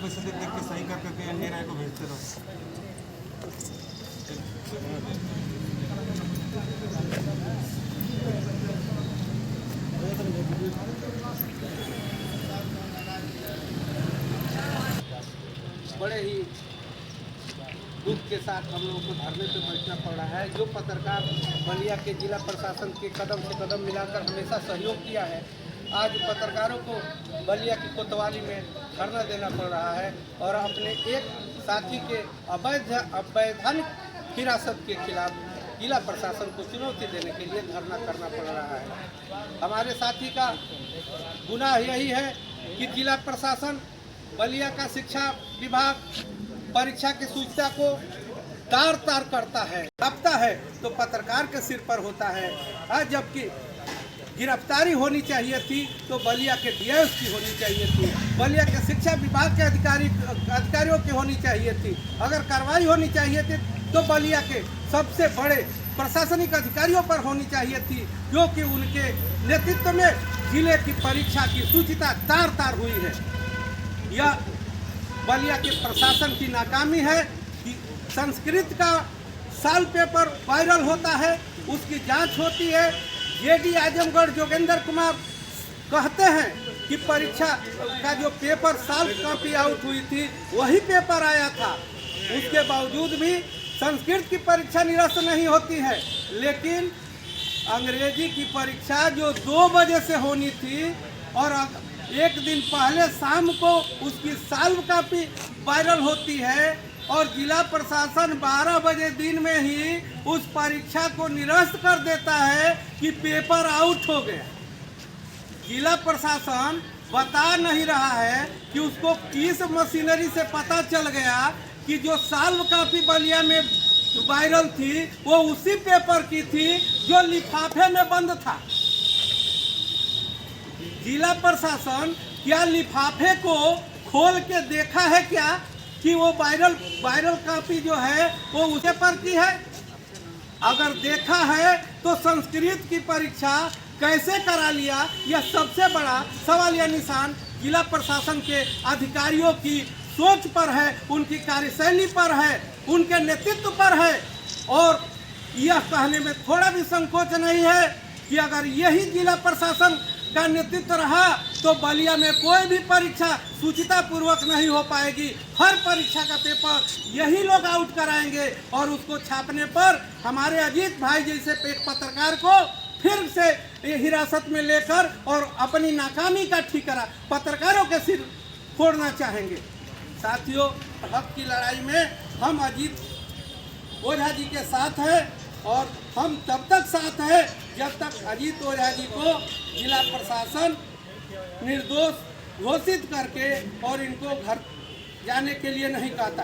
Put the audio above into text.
पैसे देख के सही करके अन्य राय को भेजते रहो। बड़े ही दुख के साथ हम लोगों को धरने पे बैठना पड़ रहा है। जो पत्रकार बलिया के जिला प्रशासन के कदम से कदम मिलाकर हमेशा सहयोग किया है, आज पत्रकारों को बलिया की कोतवाली में धरना देना पड़ रहा है और अपने एक साथी के अवैधानिक हिरासत के खिलाफ जिला प्रशासन को चुनौती देने के लिए धरना करना पड़ रहा है। हमारे साथी का गुनाह यही है कि जिला प्रशासन बलिया का शिक्षा विभाग परीक्षा की सूचना को तार तार करता है, रखता है तो पत्रकार के सिर पर होता है। जबकि गिरफ्तारी होनी चाहिए थी तो बलिया के डीएस की होनी चाहिए थी, बलिया के शिक्षा विभाग के अधिकारियों की होनी चाहिए थी। अगर कार्रवाई होनी चाहिए थी तो बलिया के सबसे बड़े प्रशासनिक अधिकारियों पर होनी चाहिए थी, जो कि उनके नेतृत्व में जिले की परीक्षा की सूचिता तार तार हुई है। यह बलिया के प्रशासन की नाकामी है कि संस्कृत का साल पेपर वायरल होता है, उसकी जांच होती है। जेडी आजमगढ़ जोगेंद्र कुमार कहते हैं कि परीक्षा का जो पेपर साल कॉपी आउट हुई थी वही पेपर आया था। उसके बावजूद भी संस्कृत की परीक्षा निरस्त नहीं होती है, लेकिन अंग्रेजी की परीक्षा जो 2 बजे से होनी थी और एक दिन पहले शाम को उसकी साल्व कॉपी वायरल होती है और जिला प्रशासन 12 बजे दिन में ही उस परीक्षा को निरस्त कर देता है कि पेपर आउट हो गया। जिला प्रशासन बता नहीं रहा है कि उसको किस मशीनरी से पता चल गया कि जो साल्व कॉपी बलिया में वायरल थी वो उसी पेपर की थी जो लिफाफे में बंद था। जिला प्रशासन क्या लिफाफे को खोल के देखा है क्या कि वो वायरल कॉपी जो है वो उस पेपर की है? अगर देखा है तो संस्कृत की परीक्षा कैसे करा लिया? यह सबसे बड़ा सवाल या निशान जिला प्रशासन के अधिकारियों की सोच पर है, उनकी कार्यशैली पर है, उनके नेतृत्व पर है। और यह कहने में थोड़ा भी संकोच नहीं है कि अगर यही जिला प्रशासन का नेतृत्व रहा तो बलिया में कोई भी परीक्षा सूचिता पूर्वक नहीं हो पाएगी। हर परीक्षा का पेपर यही लोग आउट कराएंगे और उसको छापने पर हमारे अजीत भाई जैसे एक पत्रकार को फिर से हिरासत में लेकर और अपनी नाकामी का ठिकाना पत्रकारों के सिर फोड़ना चाहेंगे। साथियों, हक की लड़ाई में हम अजीत ओझा जी के साथ हैं और हम तब तक साथ हैं जब तक अजीत ओझा जी को जिला प्रशासन निर्दोष घोषित करके और इनको घर जाने के लिए नहीं कहता।